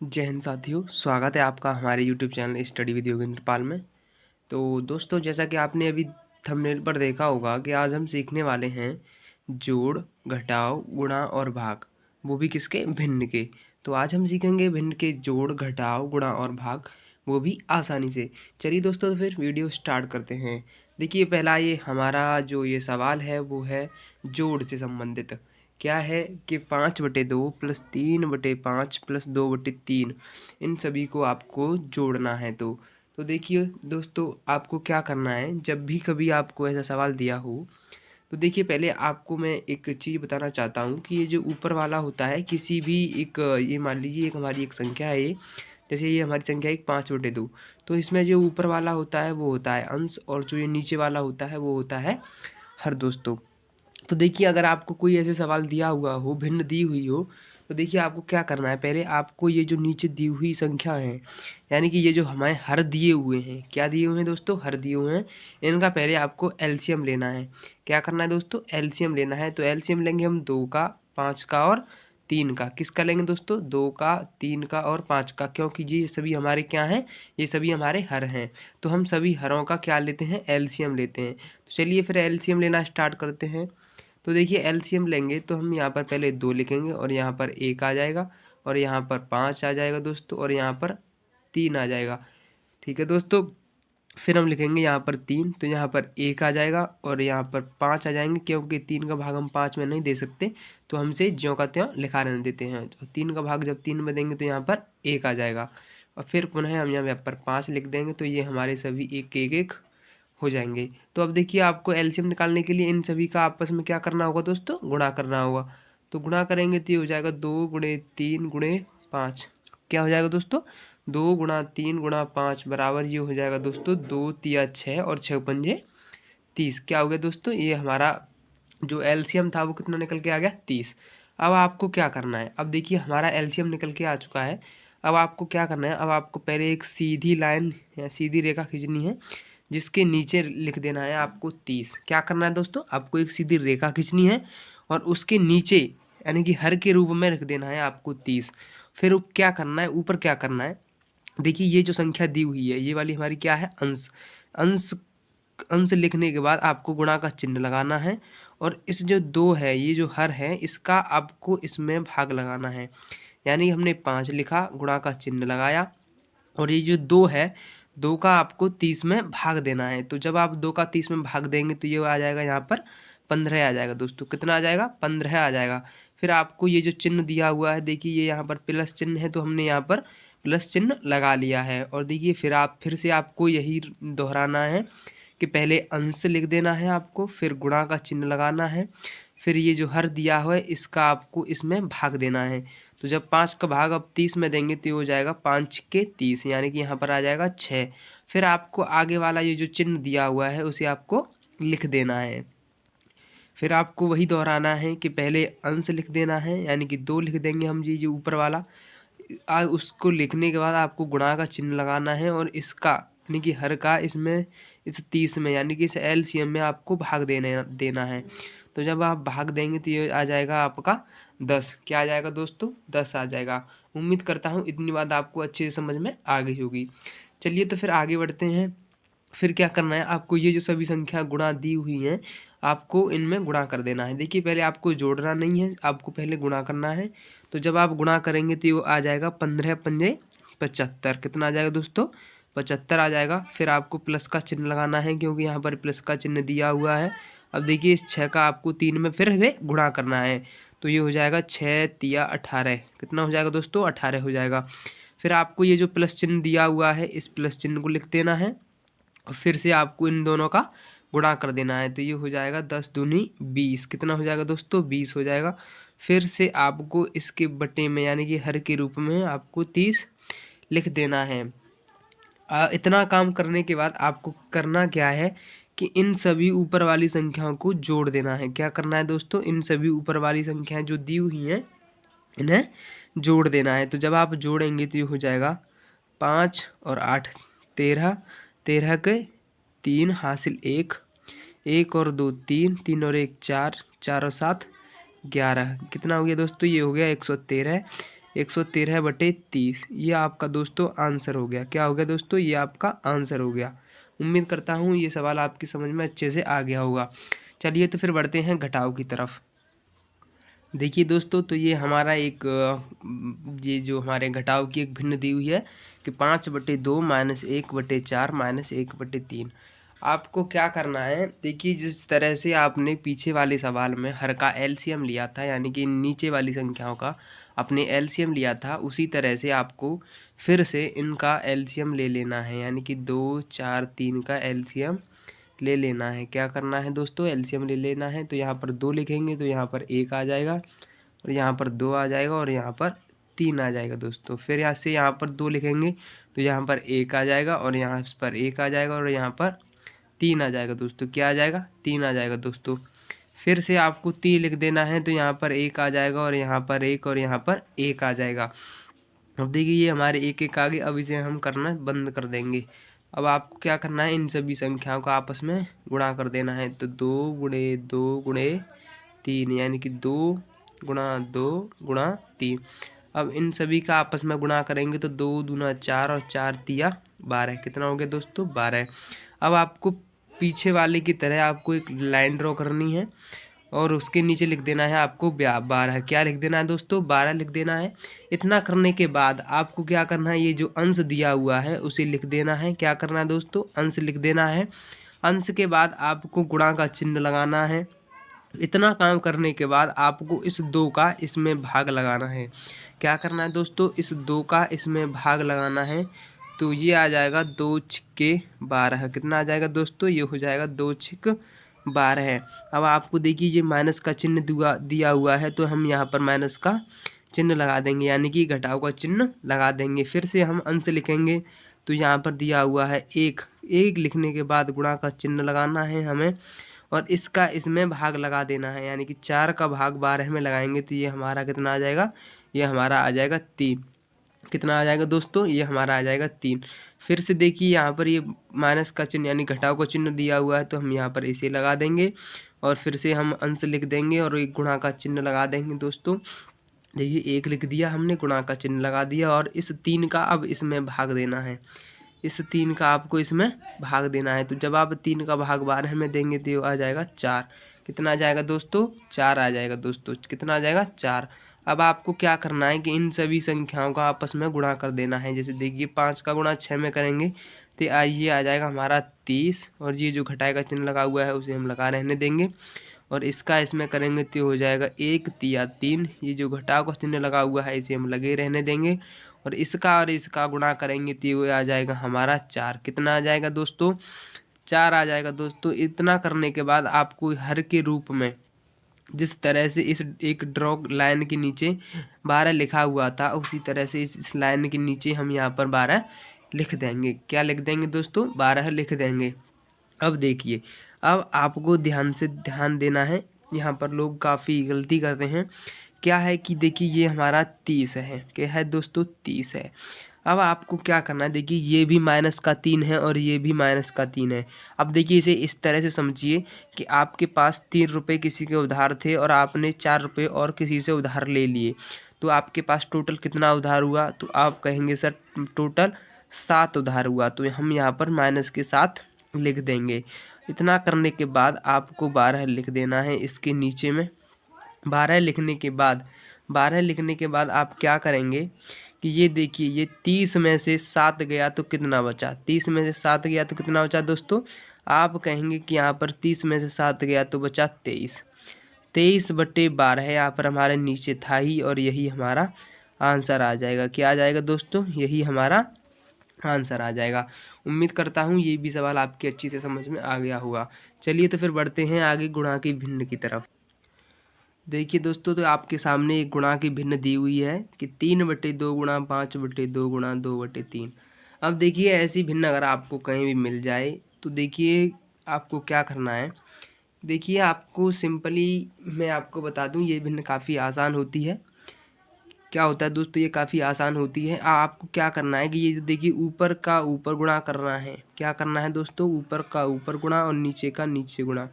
जय हिंद साथियों, स्वागत है आपका हमारे YouTube channel study with Yogendrapal में। तो दोस्तों, जैसा कि आपने अभी थंबनेल पर देखा होगा कि आज हम सीखने वाले हैं जोड़, घटाव, गुणा और भाग, वो भी किसके? भिन्न के। तो आज हम सीखेंगे भिन्न के जोड़, घटाव, गुणा और भाग, वो भी आसानी से। चलिए दोस्तों, तो फिर वीडियो स्टार्ट करते हैं। देखिए, पहला ये हमारा जो ये सवाल है वो है जोड़ से संबंधित। क्या है कि 5/2 + 3/5 + 2/3, इन सभी को आपको जोड़ना है। तो देखिए दोस्तों, आपको क्या करना है, जब भी कभी आपको ऐसा सवाल दिया हो तो देखिए, पहले आपको मैं एक चीज़ बताना चाहता हूँ कि ये जो ऊपर वाला होता है किसी भी एक, ये मान लीजिए एक हमारी एक संख्या है ये, जैसे ये हमारी संख्या है 5/2। तो इसमें जो ऊपर वाला होता है वो होता है अंश, और जो ये नीचे वाला होता है वो होता है हर। दोस्तों, तो देखिए, अगर आपको कोई ऐसे सवाल दिया हुआ हो, भिन्न दी हुई हो, तो देखिए आपको क्या करना है। पहले आपको ये जो नीचे दी हुई संख्या है, यानी कि ये जो हमारे हर दिए हुए हैं, क्या दिए हुए हैं दोस्तों? हर दिए हुए हैं। इनका पहले आपको एलसीएम लेना है। क्या करना है दोस्तों? एलसीएम लेना है। तो एलसीएम लेंगे हम 2 का, 5 का और 3 का। किसका लेंगे दोस्तों? 2 का, 3 का और 5 का, क्योंकि ये सभी हमारे क्या हैं? ये सभी हमारे हर हैं। तो हम सभी हरों का क्या लेते हैं? एलसीएम लेते हैं। तो चलिए फिर एलसीएम लेना स्टार्ट करते हैं। तो देखिए, एलसीएम लेंगे तो हम यहाँ पर पहले 2 लिखेंगे, और यहाँ पर 1 आ जाएगा, और यहाँ पर 5 आ जाएगा दोस्तों, और यहाँ पर 3 आ जाएगा। ठीक है दोस्तों, फिर हम लिखेंगे यहाँ पर 3, तो यहाँ पर 1 आ जाएगा, और यहाँ पर 5 आ जाएंगे, क्योंकि 3 का भाग हम 5 में नहीं दे सकते, तो हमसे ज्यों का त्यों लिखा रहने देते हैं। तो 3 का भाग जब 3 में देंगे तो यहाँ पर 1 आ जाएगा, और फिर पुनः हम यहाँ पर 5 लिख देंगे, तो ये हमारे सभी एक एक एक हो जाएंगे। तो अब देखिए, आपको एलसीएम निकालने के लिए इन सभी का आपस में क्या करना होगा दोस्तों? गुणा करना होगा। तो गुणा करेंगे तो ये हो जाएगा 2 × 3 × 5। क्या हो जाएगा दोस्तों? 2 × 3 × 5 बराबर ये हो जाएगा दोस्तों 2 तिया 6 और 6 पंजे 30। क्या हो गया दोस्तों? ये हमारा जो एलसीएम था वो कितना निकल के आ गया? 30। अब आपको क्या करना है? अब देखिए, हमारा एलसीएम निकल के आ चुका है। अब आपको क्या करना है? अब आपको पहले एक सीधी लाइन या सीधी रेखा खींचनी है, जिसके नीचे लिख देना है आपको 30। क्या करना है दोस्तों? आपको एक सीधी रेखा खींचनी है, और उसके नीचे यानी कि हर के रूप में रख देना है आपको 30। फिर क्या करना है? ऊपर क्या करना है? देखिए, ये जो संख्या दी हुई है ये वाली हमारी क्या है? अंश। अंश अंश लिखने के बाद आपको गुणा का चिन्ह लगाना है, और इस जो 2 है, ये जो हर है, इसका आपको इसमें भाग लगाना है। यानी हमने 5 लिखा, गुणा का चिन्ह लगाया, और ये जो 2 है, 2 का आपको 30 में भाग देना है। तो जब आप 2 का 30 में भाग देंगे तो ये आ जाएगा यहाँ पर 15 आ जाएगा दोस्तों। कितना आ जाएगा? 15 आ जाएगा। फिर आपको ये जो चिन्ह दिया हुआ है, देखिए ये यहाँ पर प्लस चिन्ह है, तो हमने यहाँ पर प्लस चिन्ह लगा लिया है। और देखिए, फिर से आपको यही दोहराना है कि पहले अंश लिख देना है आपको, फिर गुणा का चिन्ह लगाना है, फिर ये जो हर दिया हुआ है इसका आपको इसमें भाग देना है। तो जब 5 का भाग अब 30 में देंगे तो ये हो जाएगा 5 के 30, यानी कि यहाँ पर आ जाएगा 6। फिर आपको आगे वाला ये जो चिन्ह दिया हुआ है उसे आपको लिख देना है। फिर आपको वही दोहराना है कि पहले अंश लिख देना है, यानी कि 2 लिख देंगे हम जी जो ऊपर वाला। उसको लिखने के बाद आपको गुणा का चिन्ह लगाना है, और इसका यानी कि हर का इसमें इस 30 में यानी कि इस एलसीएम में आपको भाग देना है। तो जब आप भाग देंगे तो ये आ जाएगा आपका 10। क्या आ जाएगा दोस्तों? 10 आ जाएगा। उम्मीद करता हूँ इतनी बात आपको अच्छे से समझ में आ गई होगी। चलिए, तो फिर आगे बढ़ते हैं। फिर क्या करना है? आपको ये जो सभी संख्या गुणा दी हुई हैं, आपको इनमें गुणा कर देना है। देखिए, पहले आपको जोड़ना नहीं है, आपको पहले गुणा करना है। तो जब आप गुणा करेंगे तो ये आ जाएगा 15 पंजे 75। कितना आ जाएगा दोस्तों? 75 आ जाएगा। फिर आपको प्लस का चिन्ह लगाना है, क्योंकि यहाँ पर प्लस का चिन्ह दिया हुआ है। अब देखिए, इस 6 का आपको 3 में फिर से गुणा करना है, तो ये हो जाएगा 6 तिया 18। कितना हो जाएगा दोस्तों? 18 हो जाएगा। फिर आपको ये जो प्लस चिन्ह दिया हुआ है, इस प्लस चिन्ह को लिख देना है, और फिर से आपको इन दोनों का गुणा कर देना है, तो ये हो जाएगा 10 दूनी 20। कितना हो जाएगा दोस्तों? 20 हो जाएगा। फिर से आपको इसके बटे में यानी कि हर के रूप में आपको 30 लिख देना है। इतना काम करने के बाद आपको करना क्या है कि इन सभी ऊपर वाली संख्याओं को जोड़ देना है। क्या करना है दोस्तों? इन सभी ऊपर वाली संख्याएं जो दी हुई हैं इन्हें जोड़ देना है। तो जब आप जोड़ेंगे तो ये हो जाएगा 5 और 8 13, 13 के 3 हासिल 1, 1 और 2 3, 3 और 1 4, 4 और 7 11। कितना हो गया दोस्तों? ये हो गया 113। 113/30। ये आपका दोस्तों आंसर हो गया। क्या हो गया दोस्तों? ये आपका आंसर हो गया। उम्मीद करता हूँ ये सवाल आपकी समझ में अच्छे से आ गया होगा। चलिए तो फिर बढ़ते हैं घटाव की तरफ। देखिए दोस्तों, तो ये हमारा एक ये जो हमारे घटाव की एक भिन्न दी हुई है कि 5/2 -1/4 -1/3। आपको क्या करना है, देखिए जिस तरह से आपने पीछे वाले सवाल में हर का एलसीएम लिया था, यानी कि नीचे वाली संख्याओं का अपने एलसीएम लिया था, उसी तरह से आपको फिर से इनका एलसीएम ले लेना है, यानी कि 2, 4, 3 का एलसीएम ले लेना है। क्या करना है दोस्तों? एलसीएम ले लेना है। तो यहाँ पर 2 लिखेंगे तो यहाँ पर 1 आ जाएगा, और यहाँ पर 2 आ जाएगा, और यहाँ पर 3 आ जाएगा दोस्तों। फिर यहाँ से यहाँ पर 2 लिखेंगे तो यहाँ पर 1 आ जाएगा, और यहाँ पर 1 आ जाएगा, और यहाँ पर 3 आ जाएगा दोस्तों। क्या आ जाएगा? 3 आ जाएगा दोस्तों। फिर से आपको 3 लिख देना है तो यहाँ पर 1 आ जाएगा, और यहाँ पर 1, और यहाँ पर 1 आ जाएगा। अब देखिए ये हमारे 1 आ गए। अब इसे हम करना बंद कर देंगे। अब आपको क्या करना है, इन सभी संख्याओं का आपस में गुणा कर देना है। तो 2 × 2 × 3, यानी कि 2 × 2 × 3। अब इन सभी का आपस में गुणा करेंगे तो 2 दूना 4 और 4 तिया 12। कितना हो गया दोस्तों? 12। अब आपको पीछे वाले की तरह आपको एक लाइन ड्रॉ करनी है, और उसके नीचे लिख देना है आपको 12। क्या लिख देना है दोस्तों? 12 लिख देना है। इतना करने के बाद आपको क्या करना है, ये जो अंश दिया हुआ है उसे लिख देना है। क्या करना है दोस्तों? अंश लिख देना है। अंश के बाद आपको गुणा का चिन्ह लगाना है। इतना काम करने के बाद आपको इस 2 का इसमें भाग लगाना है। क्या करना है दोस्तों? इस 2 का इसमें भाग लगाना है। तो ये आ जाएगा 2 छिक्के 12। कितना आ जाएगा दोस्तों? ये हो जाएगा 2 छिक 12। अब आपको देखिए ये माइनस का चिन्ह दिया हुआ है, तो हम यहाँ पर माइनस का चिन्ह लगा देंगे, यानी कि घटाव का चिन्ह लगा देंगे। फिर से हम अंश लिखेंगे तो यहाँ पर दिया हुआ है 1। 1 लिखने के बाद गुणा का चिन्ह लगाना है हमें, और इसका इसमें भाग लगा देना है, यानी कि 4 का भाग 12 में लगाएंगे तो ये हमारा कितना आ जाएगा? ये हमारा आ जाएगा 3। कितना आ जाएगा दोस्तों? ये हमारा आ जाएगा 3। फिर से देखिए यहाँ पर ये माइनस का चिन्ह यानी घटाव का चिन्ह दिया हुआ है, तो हम यहाँ पर इसे लगा देंगे, और फिर से हम अंश लिख देंगे और एक गुणा का चिन्ह लगा देंगे दोस्तों। देखिए 1 लिख दिया हमने, गुणा का चिन्ह लगा दिया, और इस 3 का अब इसमें भाग देना है। इस 3 का आपको इसमें भाग देना है। तो जब आप 3 का भाग 12 में देंगे तो आ जाएगा 4। कितना आ जाएगा दोस्तों? 4 आ जाएगा दोस्तों। कितना आ जाएगा? 4। अब आपको क्या करना है कि इन सभी संख्याओं का आपस में गुणा कर देना है। जैसे देखिए 5 का गुणा 6 में करेंगे तो ये आ जाएगा हमारा 30, और ये जो घटाए का चिन्ह लगा हुआ है उसे हम लगा रहने देंगे, और इसका इसमें करेंगे तो हो जाएगा 1 तिया 3। ये जो घटाव का चिन्ह लगा हुआ है इसे हम लगे रहने देंगे, और इसका गुणा करेंगे तो ये आ जाएगा हमारा 4। कितना आ जाएगा दोस्तों? 4 आ जाएगा दोस्तों। इतना करने के बाद आपको हर के रूप में जिस तरह से इस एक ड्रॉ लाइन के नीचे 12 लिखा हुआ था, उसी तरह से इस लाइन के नीचे हम यहाँ पर 12 लिख देंगे। क्या लिख देंगे दोस्तों? 12 लिख देंगे। अब देखिए, अब आपको ध्यान देना है। यहाँ पर लोग काफ़ी गलती करते हैं। क्या है कि देखिए ये हमारा 30 है। क्या है दोस्तों? 30 है। अब आपको क्या करना है, देखिए ये भी माइनस का 3 है और ये भी माइनस का 3 है। अब देखिए इसे इस तरह से समझिए कि आपके पास 3 रुपये किसी के उधार थे, और आपने 4 रुपये और किसी से उधार ले लिए, तो आपके पास टोटल कितना उधार हुआ? तो आप कहेंगे सर टोटल 7 उधार हुआ, तो हम यहाँ पर माइनस के साथ लिख देंगे। इतना करने के बाद आपको 12 लिख देना है इसके नीचे में। 12 लिखने के बाद आप क्या करेंगे कि ये देखिए ये 30 में से 7 गया तो कितना बचा? 30 में से 7 गया तो कितना बचा दोस्तों? आप कहेंगे कि यहाँ पर 30 में से 7 गया तो बचा 23। 23/12 यहाँ पर हमारे नीचे था ही, और यही हमारा आंसर आ जाएगा। क्या आ जाएगा दोस्तों? यही हमारा आंसर आ जाएगा। उम्मीद करता हूँ ये भी सवाल आपकी अच्छी से समझ में आ गया होगा। चलिए तो फिर बढ़ते हैं आगे गुणा की भिन्न की तरफ। देखिए दोस्तों, तो आपके सामने एक गुणा की भिन्न दी हुई है कि 3/2 गुणा 5/2 गुणा 2/3। अब देखिए ऐसी भिन्न अगर आपको कहीं भी मिल जाए तो देखिए आपको क्या करना है। देखिए आपको सिंपली मैं आपको बता दूं, ये भिन्न काफ़ी आसान होती है। क्या होता है दोस्तों? ये काफ़ी आसान होती है। आपको क्या करना है कि ये देखिए ऊपर का ऊपर गुणा करना है। क्या करना है दोस्तों? ऊपर का ऊपर गुणा और नीचे का नीचे गुणा।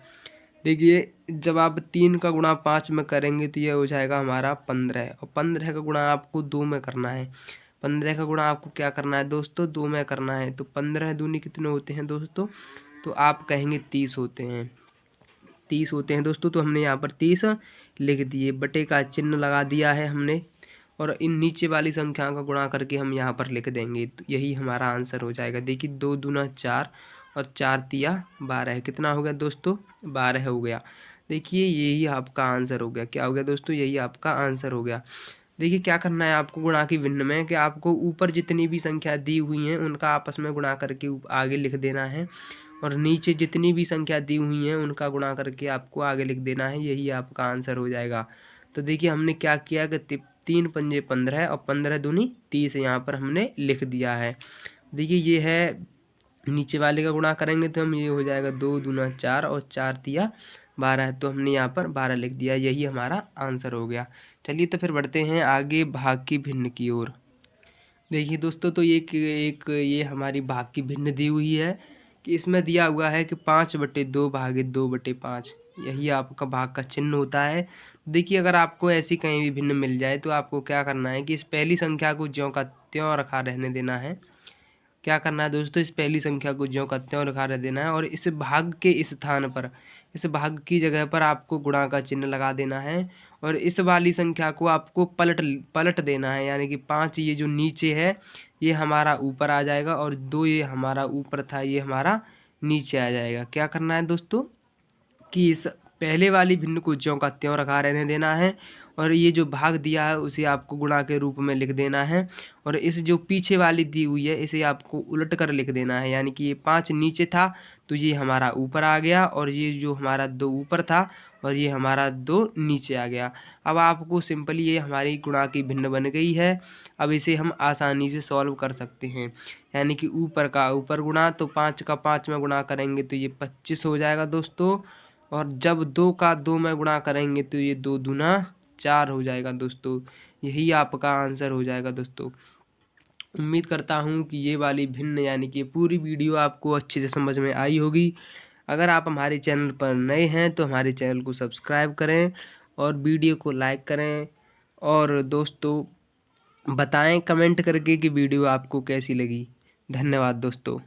देखिए जब आप 3 का गुणा 5 में करेंगे तो ये हो जाएगा हमारा 15, और 15 का गुणा आपको 2 में करना है। 15 का गुणा आपको क्या करना है दोस्तों, 2 में करना है। तो 15 दूनी कितने होते हैं दोस्तों, तो आप कहेंगे 30 होते हैं, 30 होते हैं दोस्तों। तो हमने यहाँ पर 30 लिख दिए, बटे का चिन्ह लगा दिया है हमने, और इन नीचे वाली संख्या का गुणा करके हम यहाँ पर लिख देंगे। तो यही हमारा आंसर हो जाएगा। देखिए 2 दूना 4 और 4 तिया 12, कितना हो गया दोस्तों, 12 हो गया। देखिए यही आपका आंसर हो गया। क्या हो गया दोस्तों, यही आपका आंसर हो गया। देखिए क्या करना है आपको गुणा की भिन्न में, कि आपको ऊपर जितनी भी संख्या दी हुई हैं उनका आपस में गुणा करके आगे लिख देना है, और नीचे जितनी भी संख्या दी हुई हैं उनका गुणा करके आपको आगे लिख देना है। यही आपका आंसर हो जाएगा। तो देखिए हमने क्या किया कि 3 पंजे 15 और 15 दूनी 30 यहाँ पर हमने लिख दिया है। देखिए ये है, नीचे वाले का गुणा करेंगे तो हम ये हो जाएगा 2 दूना 4 और 4 तिया 12, तो हमने यहाँ पर 12 लिख दिया। यही हमारा आंसर हो गया। चलिए तो फिर बढ़ते हैं आगे भाग की भिन्न की ओर। देखिए दोस्तों, तो एक ये हमारी भाग की भिन्न दी हुई है, कि इसमें दिया हुआ है कि 5/2 भागे 2/5, यही आपका भाग का चिन्ह होता है। देखिए अगर आपको ऐसी कहीं भी भिन्न मिल जाए तो आपको क्या करना है कि इस पहली संख्या को ज्यों का त्यों रखा रहने देना है। क्या करना है दोस्तों, इस पहली संख्या को ज्यों का त्यों रखा रह देना है, और इस भाग के इस स्थान पर, इस भाग की जगह पर आपको गुणा का चिन्ह लगा देना है, और इस वाली संख्या को आपको पलट पलट देना है। यानी कि 5 ये जो नीचे है ये हमारा ऊपर आ जाएगा, और 2 ये हमारा ऊपर था ये हमारा नीचे आ जाएगा। क्या करना है दोस्तों, कि इस पहले वाली भिन्न को ज्यों का त्यों रखा रहने देना है, और ये जो भाग दिया है उसे आपको गुणा के रूप में लिख देना है, और इस जो पीछे वाली दी हुई है इसे आपको उलट कर लिख देना है। यानी कि ये 5 नीचे था तो ये हमारा ऊपर आ गया, और ये जो हमारा 2 ऊपर था और ये हमारा 2 नीचे आ गया। अब आपको सिंपली ये हमारी गुणा की भिन्न बन गई है। अब इसे हम आसानी से सॉल्व कर सकते हैं। यानी कि ऊपर का ऊपर गुणा, तो 5 का 5 में गुणा करेंगे तो ये 25 हो जाएगा दोस्तों, और जब 2 का 2 में गुणा करेंगे तो ये 2 दूना 4 हो जाएगा दोस्तों। यही आपका आंसर हो जाएगा दोस्तों। उम्मीद करता हूँ कि ये वाली भिन्न यानी कि पूरी वीडियो आपको अच्छे से समझ में आई होगी। अगर आप हमारे चैनल पर नए हैं तो हमारे चैनल को सब्सक्राइब करें और वीडियो को लाइक करें, और दोस्तों बताएं कमेंट करके कि वीडियो आपको कैसी लगी। धन्यवाद दोस्तों।